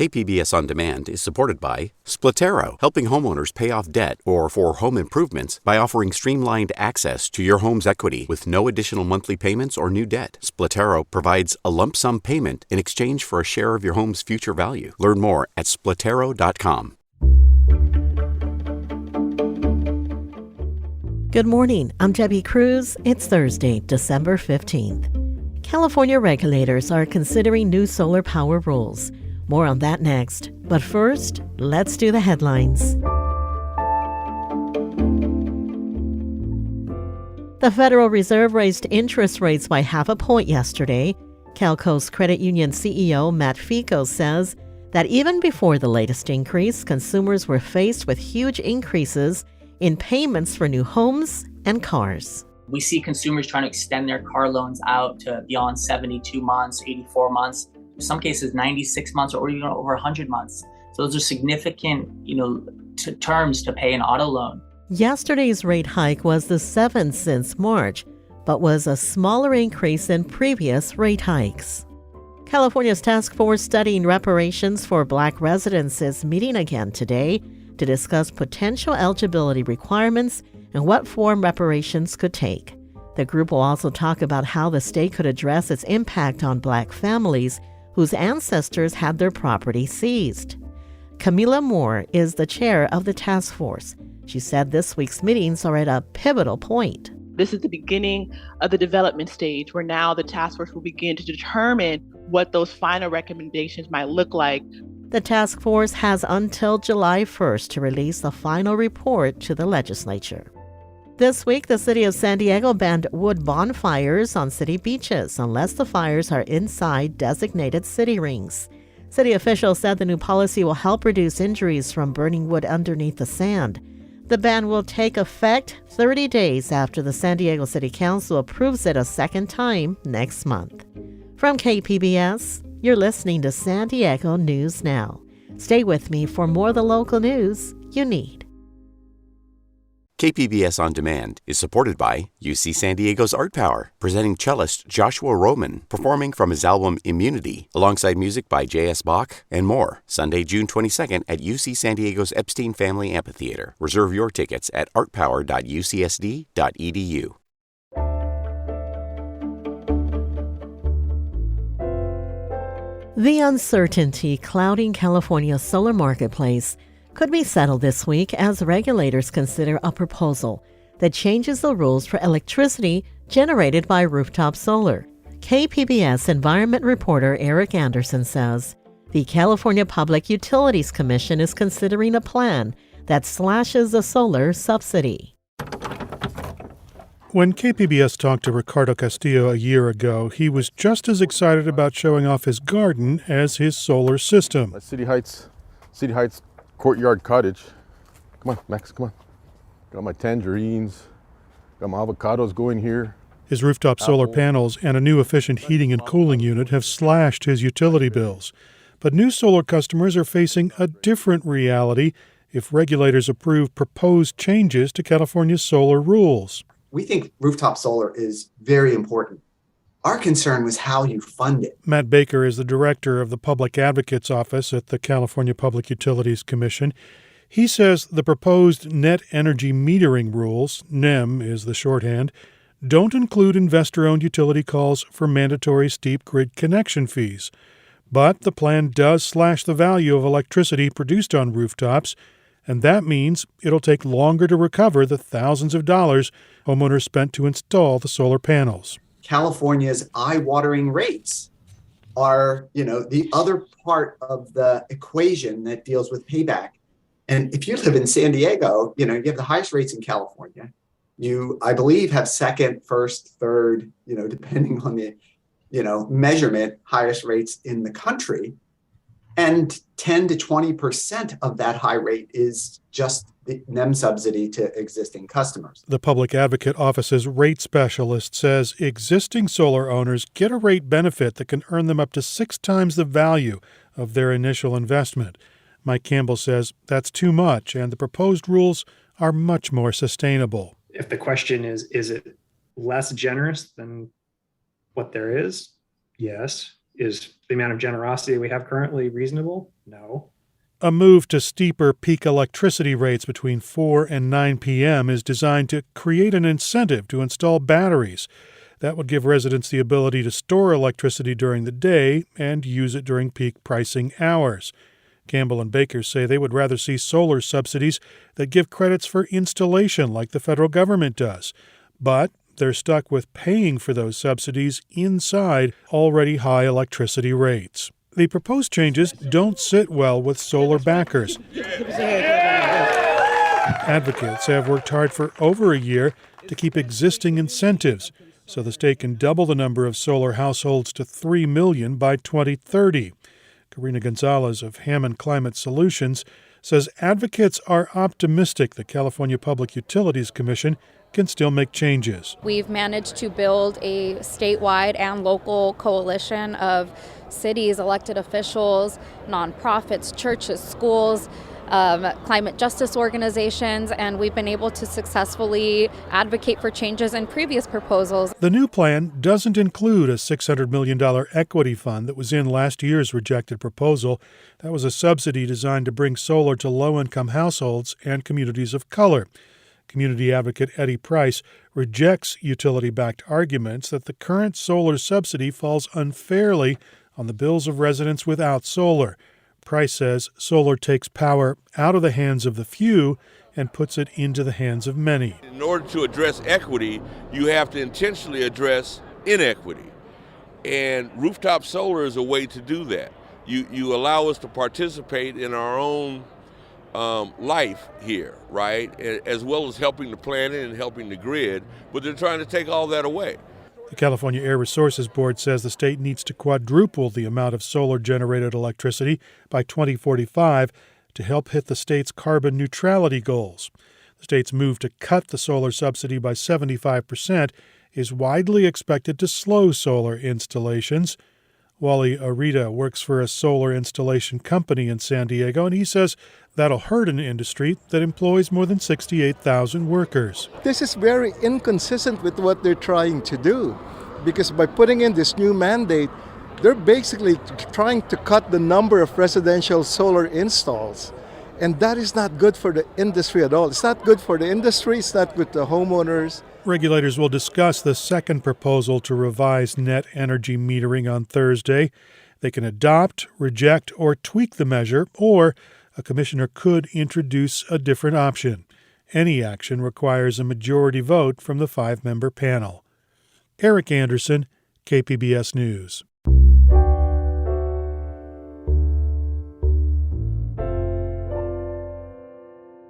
KPBS On Demand is supported by Splatero, helping homeowners pay off debt or for home improvements by offering streamlined access to your home's equity with no additional monthly payments or new debt. Splatero provides a lump sum payment in exchange for a share of your home's future value. Learn more at splatero.com. Good morning. I'm Debbie Cruz. It's Thursday, December 15th. California regulators are considering new solar power rules. More on that next. But first, let's do the headlines. The Federal Reserve raised interest rates by 0.5 point yesterday. Calco's credit union CEO Matt Fico says that even before the latest increase, consumers were faced with huge increases in payments for new homes and cars. We see consumers trying to extend their car loans out to beyond 72 months, 84 months, in some cases 96 months or even over 100 months. So those are significant, terms to pay an auto loan. Yesterday's rate hike was the 7th since March, but was a smaller increase than previous rate hikes. California's task force studying reparations for Black residents is meeting again today to discuss potential eligibility requirements and what form reparations could take. The group will also talk about how the state could address its impact on Black families whose ancestors had their property seized. Camila Moore is the chair of the task force. She said this week's meetings are at a pivotal point. This is the beginning of the development stage where now the task force will begin to determine what those final recommendations might look like. The task force has until July 1st to release the final report to the legislature. This week, the city of San Diego banned wood bonfires on city beaches unless the fires are inside designated city rings. City officials said the new policy will help reduce injuries from burning wood underneath the sand. The ban will take effect 30 days after the San Diego City Council approves it a second time next month. From KPBS, you're listening to San Diego News Now. Stay with me for more of the local news you need. KPBS On Demand is supported by UC San Diego's Art Power, presenting cellist Joshua Roman, performing from his album Immunity, alongside music by J.S. Bach and more. Sunday, June 22nd at UC San Diego's Epstein Family Amphitheater. Reserve your tickets at artpower.ucsd.edu. The uncertainty clouding California's solar marketplace could be settled this week as regulators consider a proposal that changes the rules for electricity generated by rooftop solar. KPBS environment reporter Eric Anderson says the California Public Utilities Commission is considering a plan that slashes the solar subsidy. When KPBS talked to Ricardo Castillo a year ago, he was just as excited about showing off his garden as his solar system. City Heights Courtyard Cottage. Come on, Max, come on. Got my tangerines, got my avocados going here. His rooftop solar panels and a new efficient heating and cooling unit have slashed his utility bills. But new solar customers are facing a different reality if regulators approve proposed changes to California's solar rules. We think rooftop solar is very important. Our concern was how you fund it. Matt Baker is the director of the Public Advocate's Office at the California Public Utilities Commission. He says the proposed net energy metering rules, NEM is the shorthand, don't include investor-owned utility calls for mandatory steep grid connection fees. But the plan does slash the value of electricity produced on rooftops, and that means it'll take longer to recover the thousands of dollars homeowners spent to install the solar panels. California's eye-watering rates are, the other part of the equation that deals with payback. And if you live in San Diego, you have the highest rates in California. You, I believe, have second, first, third, depending on the, measurement, highest rates in the country. And 10 to 20% of that high rate is just the NEM subsidy to existing customers. The Public Advocate Office's rate specialist says existing solar owners get a rate benefit that can earn them up to 6 times the value of their initial investment. Mike Campbell says that's too much, and the proposed rules are much more sustainable. If the question is it less generous than what there is? Yes. Is the amount of generosity we have currently reasonable? No. A move to steeper peak electricity rates between 4 and 9 p.m. is designed to create an incentive to install batteries. That would give residents the ability to store electricity during the day and use it during peak pricing hours. Campbell and Baker say they would rather see solar subsidies that give credits for installation like the federal government does. But they're stuck with paying for those subsidies inside already high electricity rates. The proposed changes don't sit well with solar backers. Advocates have worked hard for over a year to keep existing incentives so the state can double the number of solar households to 3 million by 2030. Karina Gonzalez of Hammond Climate Solutions says advocates are optimistic the California Public Utilities Commission can still make changes. We've managed to build a statewide and local coalition of cities, elected officials, nonprofits, churches, schools, climate justice organizations, and we've been able to successfully advocate for changes in previous proposals. The new plan doesn't include a $600 million equity fund that was in last year's rejected proposal. That was a subsidy designed to bring solar to low-income households and communities of color. Community advocate Eddie Price rejects utility-backed arguments that the current solar subsidy falls unfairly on the bills of residents without solar. Price says solar takes power out of the hands of the few and puts it into the hands of many. In order to address equity, you have to intentionally address inequity. And rooftop solar is a way to do that. You allow us to participate in our own life here, right? As well as helping the planet and helping the grid, but they're trying to take all that away. The California Air Resources Board says the state needs to quadruple the amount of solar-generated electricity by 2045 to help hit the state's carbon neutrality goals. The state's move to cut the solar subsidy by 75% is widely expected to slow solar installations. Wally Arita works for a solar installation company in San Diego, and he says that'll hurt an industry that employs more than 68,000 workers. This is very inconsistent with what they're trying to do, because by putting in this new mandate, they're basically trying to cut the number of residential solar installs. And that is not good for the industry at all. It's not good for the industry, it's not good to homeowners. Regulators will discuss the second proposal to revise net energy metering on Thursday. They can adopt, reject, or tweak the measure, or a commissioner could introduce a different option. Any action requires a majority vote from the 5-member panel. Eric Anderson, KPBS News.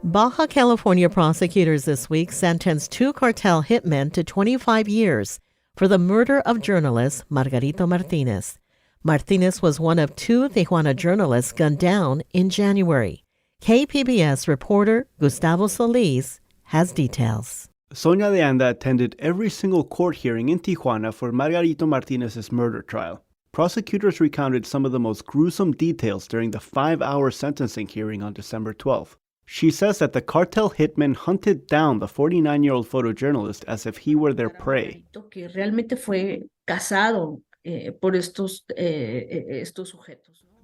Baja California prosecutors this week sentenced 2 cartel hitmen to 25 years for the murder of journalist Margarito Martinez. Martinez was one of 2 Tijuana journalists gunned down in January. KPBS reporter Gustavo Solis has details. Sonia de Anda attended every single court hearing in Tijuana for Margarito Martinez's murder trial. Prosecutors recounted some of the most gruesome details during the 5-hour sentencing hearing on December 12th. She says that the cartel hitmen hunted down the 49-year-old photojournalist as if he were their prey.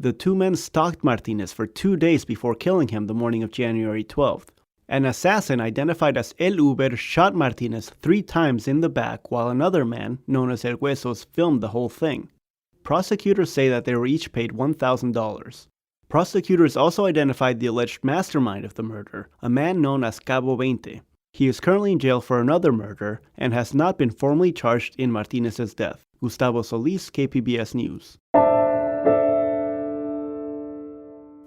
The 2 men stalked Martinez for 2 days before killing him the morning of January 12th. An assassin identified as El Uber shot Martinez 3 times in the back while another man, known as El Huesos, filmed the whole thing. Prosecutors say that they were each paid $1,000. Prosecutors also identified the alleged mastermind of the murder, a man known as Cabo 20. He is currently in jail for another murder and has not been formally charged in Martinez's death. Gustavo Solis, KPBS News.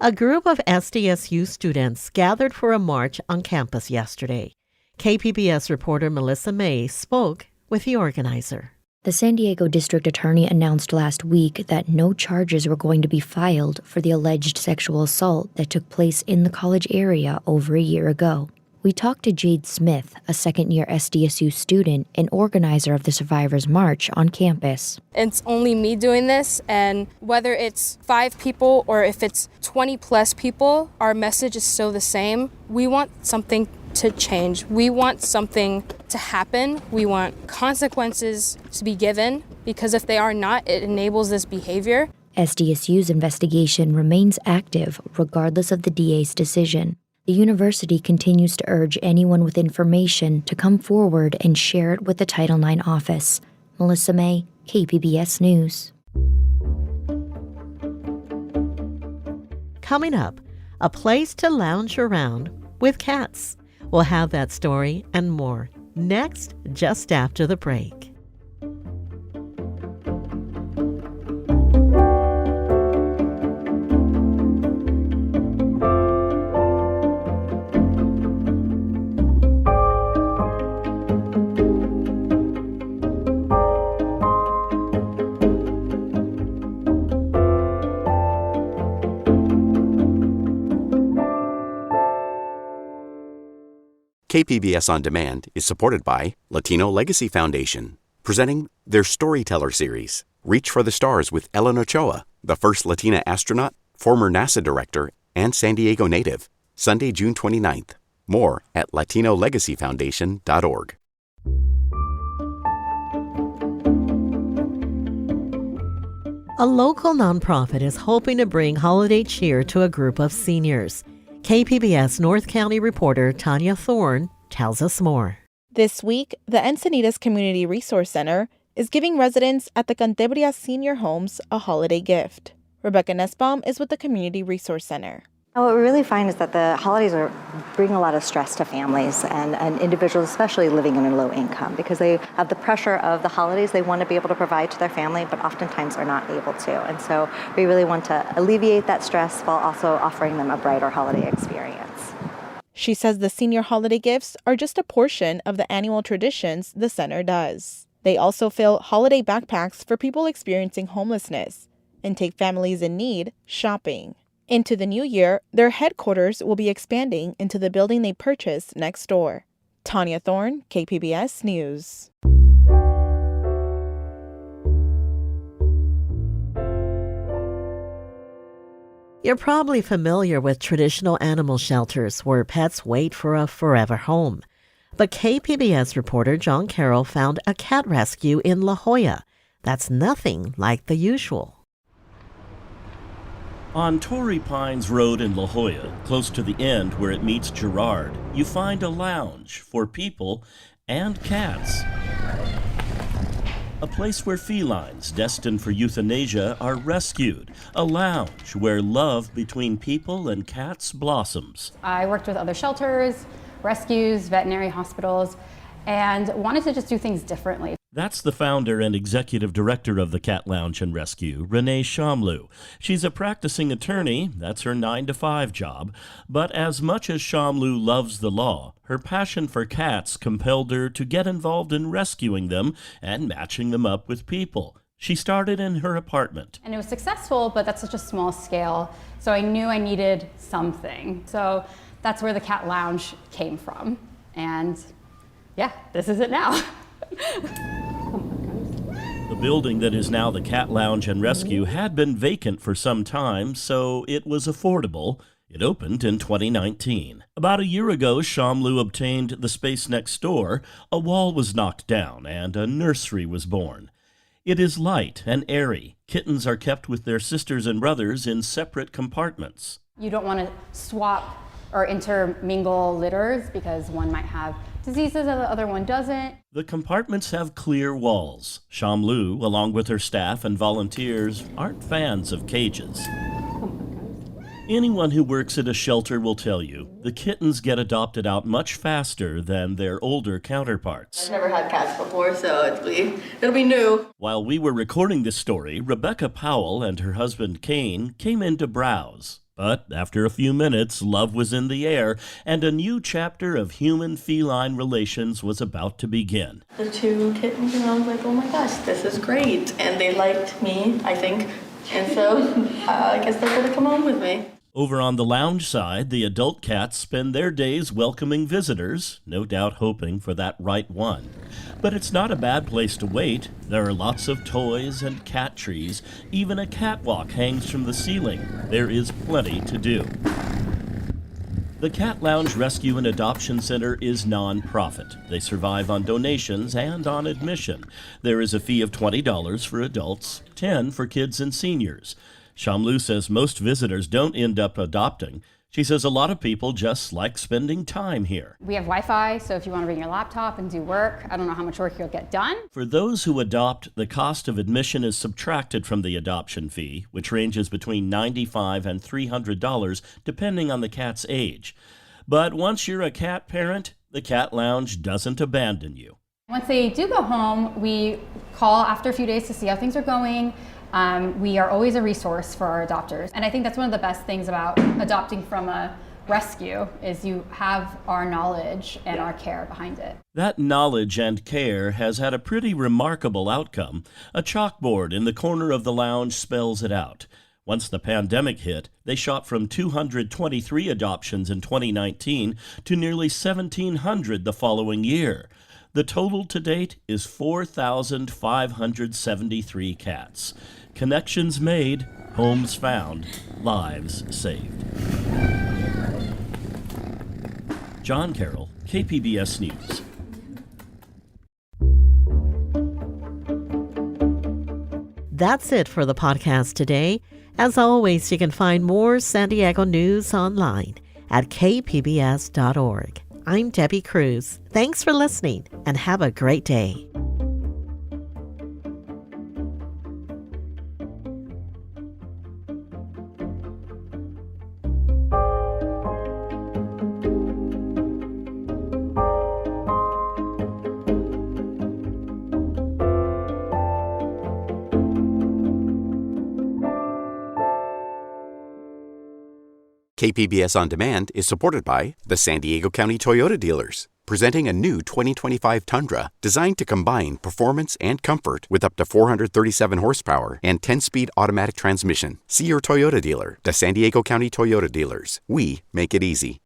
A group of SDSU students gathered for a march on campus yesterday. KPBS reporter Melissa May spoke with the organizer. The San Diego District Attorney announced last week that no charges were going to be filed for the alleged sexual assault that took place in the college area over a year ago. We talked to Jade Smith, a second-year SDSU student and organizer of the Survivors March on campus. It's only me doing this, and whether it's 5 people or if it's 20-plus people, our message is still the same. We want something to change. We want something to happen. We want consequences to be given, because if they are not, it enables this behavior. SDSU's investigation remains active regardless of the DA's decision. The university continues to urge anyone with information to come forward and share it with the Title IX office. Melissa May, KPBS News. Coming up, a place to lounge around with cats. We'll have that story and more next, just after the break. KPBS On Demand is supported by Latino Legacy Foundation, presenting their Storyteller series, Reach for the Stars with Ellen Ochoa, the first Latina astronaut, former NASA director, and San Diego native, Sunday, June 29th. More at latinolegacyfoundation.org. A local nonprofit is hoping to bring holiday cheer to a group of seniors. KPBS North County reporter Tanya Thorne tells us more. This week, the Encinitas Community Resource Center is giving residents at the Cantabria Senior Homes a holiday gift. Rebecca Nussbaum is with the Community Resource Center. What we really find is that the holidays bring a lot of stress to families and individuals, especially living in a low income, because they have the pressure of the holidays they want to be able to provide to their family, but oftentimes are not able to. And so we really want to alleviate that stress while also offering them a brighter holiday experience. She says the senior holiday gifts are just a portion of the annual traditions the center does. They also fill holiday backpacks for people experiencing homelessness and take families in need shopping. Into the new year, their headquarters will be expanding into the building they purchased next door. Tanya Thorne, KPBS News. You're probably familiar with traditional animal shelters where pets wait for a forever home. But KPBS reporter John Carroll found a cat rescue in La Jolla that's nothing like the usual. On Torrey Pines Road in La Jolla, close to the end where it meets Girard, you find a lounge for people and cats. A place where felines destined for euthanasia are rescued. A lounge where love between people and cats blossoms. I worked with other shelters, rescues, veterinary hospitals, and wanted to just do things differently. That's the founder and executive director of the Cat Lounge and Rescue, Renee Shamlu. She's a practicing attorney, that's her 9-to-5 job, but as much as Shamlu loves the law, her passion for cats compelled her to get involved in rescuing them and matching them up with people. She started in her apartment. And it was successful, but that's such a small scale, so I knew I needed something. So that's where the Cat Lounge came from. And yeah, this is it now. The building that is now the Cat Lounge and Rescue had been vacant for some time, so it was affordable. It opened in 2019. About a year ago, Shamlu obtained the space next door. A wall was knocked down and a nursery was born. It is light and airy. Kittens are kept with their sisters and brothers in separate compartments. You don't want to swap or intermingle litters because one might have diseases and the other one doesn't. The compartments have clear walls. Shamlu, along with her staff and volunteers, aren't fans of cages. Anyone who works at a shelter will tell you the kittens get adopted out much faster than their older counterparts. I've never had cats before, so it'll be new. While we were recording this story, Rebecca Powell and her husband Kane came in to browse. But after a few minutes, love was in the air, and a new chapter of human-feline relations was about to begin. The two kittens, and I was like, oh my gosh, this is great. And they liked me, I think. And so I guess they're going to come home with me. Over on the lounge side, the adult cats spend their days welcoming visitors, no doubt hoping for that right one. But it's not a bad place to wait. There are lots of toys and cat trees. Even a catwalk hangs from the ceiling. There is plenty to do. The Cat Lounge Rescue and Adoption Center is nonprofit. They survive on donations and on admission. There is a fee of $20 for adults, $10 for kids and seniors. Shamlu says most visitors don't end up adopting. She says a lot of people just like spending time here. We have Wi-Fi, so if you want to bring your laptop and do work, I don't know how much work you'll get done. For those who adopt, the cost of admission is subtracted from the adoption fee, which ranges between $95 and $300 depending on the cat's age. But once you're a cat parent, the Cat Lounge doesn't abandon you. Once they do go home, we call after a few days to see how things are going. We are always a resource for our adopters. And I think that's one of the best things about adopting from a rescue is you have our knowledge and our care behind it. That knowledge and care has had a pretty remarkable outcome. A chalkboard in the corner of the lounge spells it out. Once the pandemic hit, they shot from 223 adoptions in 2019 to nearly 1,700 the following year. The total to date is 4,573 cats. Connections made, homes found, lives saved. John Carroll, KPBS News. That's it for the podcast today. As always, you can find more San Diego news online at kpbs.org. I'm Debbie Cruz. Thanks for listening and have a great day. KPBS On Demand is supported by the San Diego County Toyota dealers, presenting a new 2025 Tundra designed to combine performance and comfort with up to 437 horsepower and 10-speed automatic transmission. See your Toyota dealer, the San Diego County Toyota dealers. We make it easy.